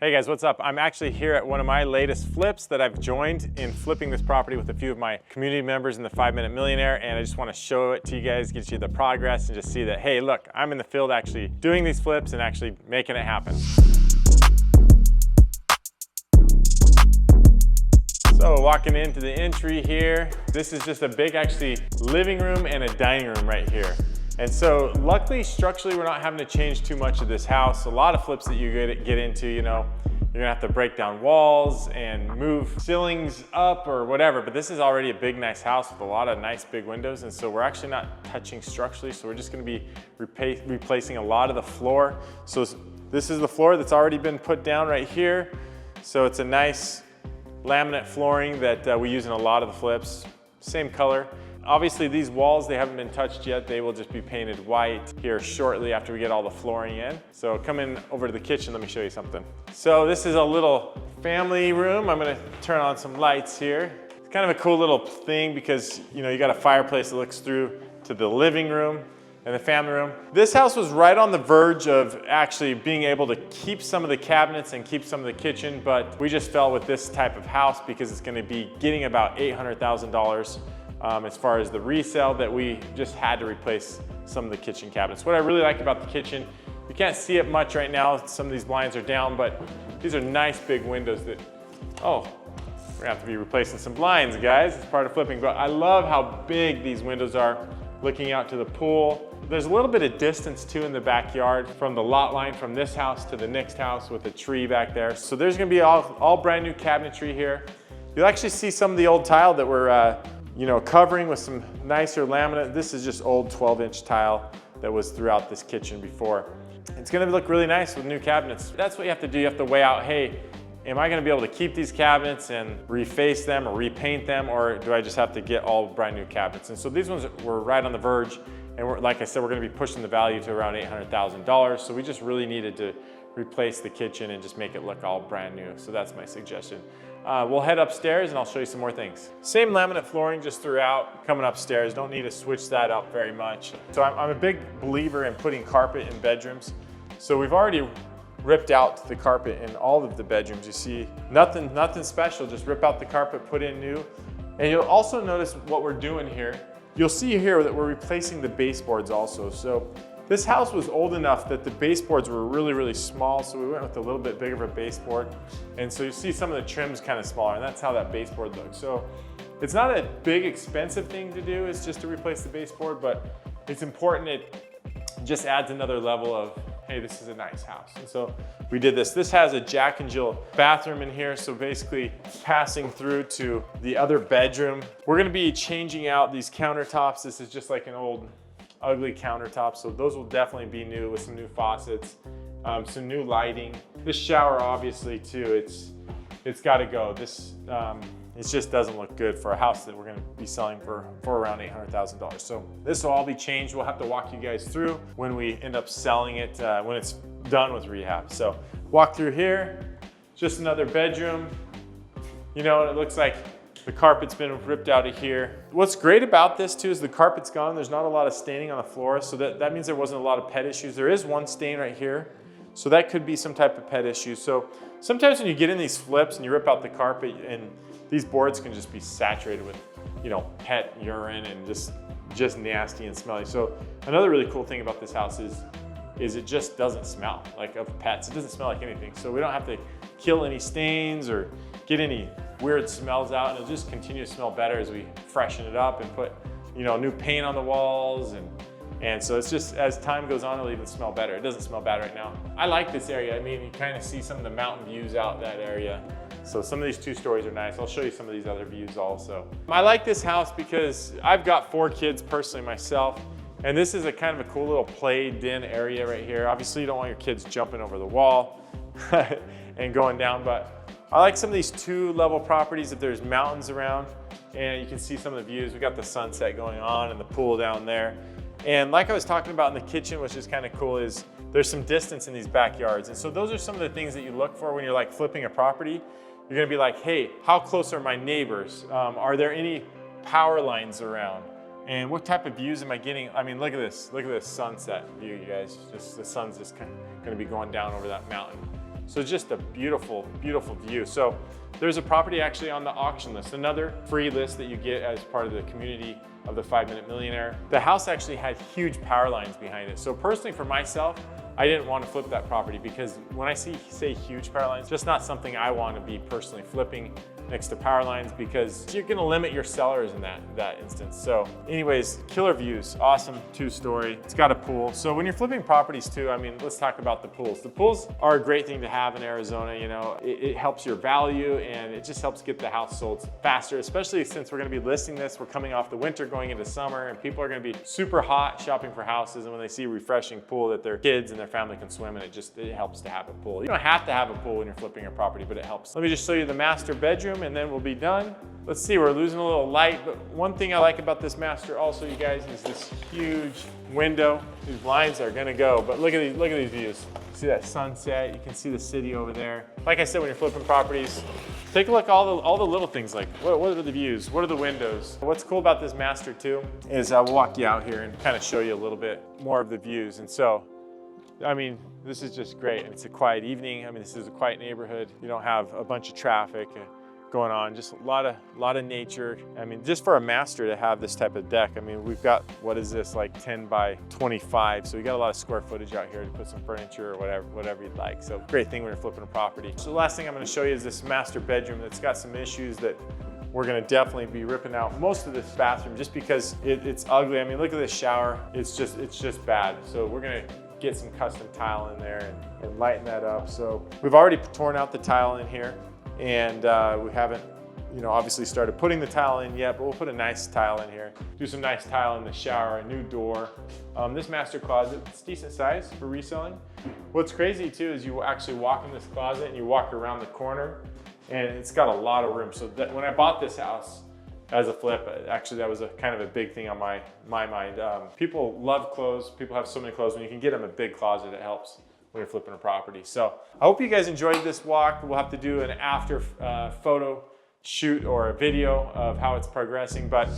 Hey guys, what's up? I'm actually here at one of my latest flips that I've joined in flipping this property with a few of my community members in the 5 Minute Millionaire, and I just want to show it to you guys, get you the progress and just see that, hey, look, I'm in the field actually doing these flips and actually making it happen. So walking into the entry here, this is just a big actually living room and a dining room right here. And so luckily, structurally, we're not having to change too much of this house. A lot of flips that you get into, you know, you're gonna have to break down walls and move ceilings up or whatever, but this is already a big, nice house with a lot of nice big windows. And so we're actually not touching structurally. So we're just gonna be replacing a lot of the floor. So this is the floor that's already been put down right here. So it's a nice laminate flooring that we use in a lot of the flips, same color. Obviously these walls, they haven't been touched yet. They will just be painted white here shortly after we get all the flooring in. So come in over to the kitchen, let me show you something. So this is a little family room. I'm gonna turn on some lights here. It's kind of a cool little thing because you got a fireplace that looks through to the living room and the family room. This house was right on the verge of actually being able to keep some of the cabinets and keep some of the kitchen, but we just fell with this type of house because it's gonna be getting about $800,000 as far as the resale, that we just had to replace some of the kitchen cabinets. What I really like about the kitchen, you can't see it much right now. Some of these blinds are down, but these are nice big windows that, oh, we're gonna have to be replacing some blinds, guys. It's part of flipping, but I love how big these windows are looking out to the pool. There's a little bit of distance too in the backyard from the lot line from this house to the next house with a tree back there. So there's gonna be all brand new cabinetry here. You'll actually see some of the old tile that we're covering with some nicer laminate. This is just old 12-inch tile that was throughout this kitchen before. It's gonna look really nice with new cabinets. That's what you have to do. You have to weigh out, hey, am I gonna be able to keep these cabinets and reface them or repaint them, or do I just have to get all brand new cabinets? And so these ones were right on the verge, and like I said, we're gonna be pushing the value to around $800,000. So we just really needed to replace the kitchen and just make it look all brand new. So that's my suggestion. We'll head upstairs and I'll show you some more things. Same laminate flooring just throughout. Coming upstairs, don't need to switch that up very much. So I'm a big believer in putting carpet in bedrooms. So we've already ripped out the carpet in all of the bedrooms. You see, nothing special, just rip out the carpet, put in new. And you'll also notice what we're doing here. You'll see here that we're replacing the baseboards also. So this house was old enough that the baseboards were really, really small, so we went with a little bit bigger of a baseboard. And so you see some of the trims kind of smaller, and that's how that baseboard looks. So it's not a big, expensive thing to do, it's just to replace the baseboard, but it's important. It just adds another level of, hey, this is a nice house. And so we did this. This has a Jack and Jill bathroom in here, so basically passing through to the other bedroom. We're gonna be changing out these countertops. This is just like an old, ugly countertop, so those will definitely be new with some new faucets, some new lighting. This shower, obviously, too, it's got to go. This it just doesn't look good for a house that we're going to be selling for around $800,000. So this will all be changed. We'll have to walk you guys through when we end up selling it, when it's done with rehab. So walk through here, just another bedroom. It looks like the carpet's been ripped out of here. What's great about this too is the carpet's gone. There's not a lot of staining on the floor, so that means there wasn't a lot of pet issues. There is one stain right here, so that could be some type of pet issue. So sometimes when you get in these flips and you rip out the carpet, and these boards can just be saturated with, pet urine and just nasty and smelly. So another really cool thing about this house is it just doesn't smell like of pets. It doesn't smell like anything. So we don't have to kill any stains or get any weird smells out, and it'll just continue to smell better as we freshen it up and put, new paint on the walls. And so it's just, as time goes on, it'll even smell better. It doesn't smell bad right now. I like this area. I mean, you kind of see some of the mountain views out that area. So some of these 2 stories are nice. I'll show you some of these other views also. I like this house because I've got 4 kids personally myself, and this is a kind of a cool little play den area right here. Obviously, you don't want your kids jumping over the wall and going down, but I like some of these 2-level properties that there's mountains around, and you can see some of the views. We got the sunset going on and the pool down there. And like I was talking about in the kitchen, which is kind of cool, is there's some distance in these backyards. And so those are some of the things that you look for when you're like flipping a property. You're gonna be like, hey, how close are my neighbors? Are there any power lines around? And what type of views am I getting? I mean, look at this sunset view, you guys. Just the sun's just kind of gonna be going down over that mountain. So just a beautiful, beautiful view. So there's a property actually on the auction list, another free list that you get as part of the community of the 5-Minute Millionaire. The house actually had huge power lines behind it. So personally for myself, I didn't want to flip that property because when I say huge power lines, just not something I want to be personally flipping next to power lines, because you're gonna limit your sellers in that instance. So anyways, killer views, awesome 2-story. It's got a pool. So when you're flipping properties too, I mean, let's talk about the pools. The pools are a great thing to have in Arizona. You know, it helps your value and it just helps get the house sold faster, especially since we're gonna be listing this. We're coming off the winter going into summer and people are gonna be super hot shopping for houses, and when they see a refreshing pool that their kids and their family can swim in, it helps to have a pool. You don't have to have a pool when you're flipping a property, but it helps. Let me just show you the master bedroom and then we'll be done. Let's see, we're losing a little light, but one thing I like about this master also, you guys, is this huge window. These blinds are gonna go, but look at these views. See that sunset, you can see the city over there. Like I said, when you're flipping properties, take a look at all the little things, like what are the views, what are the windows. What's cool about this master too, is we'll walk you out here and kind of show you a little bit more of the views. And so, I mean, this is just great. It's a quiet evening. I mean, this is a quiet neighborhood. You don't have a bunch of traffic going on, just a lot of nature. I mean, just for a master to have this type of deck, I mean, we've got, what is this, like 10 by 25. So we got a lot of square footage out here to put some furniture or whatever you'd like. So great thing when you're flipping a property. So the last thing I'm gonna show you is this master bedroom that's got some issues that we're gonna definitely be ripping out most of this bathroom just because it's ugly. I mean, look at this shower. It's just bad. So we're gonna get some custom tile in there and lighten that up. So we've already torn out the tile in here, and we haven't, you know, obviously started putting the tile in yet, but we'll put a nice tile in here. Do some nice tile in the shower, a new door. This master closet, it's decent size for reselling. What's crazy too is you actually walk in this closet and you walk around the corner and it's got a lot of room. So that when I bought this house as a flip, actually that was a kind of a big thing on my mind. People love clothes. People have so many clothes. When you can get them a big closet, it helps when you're flipping a property. So I hope you guys enjoyed this walk. We'll have to do an after photo shoot or a video of how it's progressing, but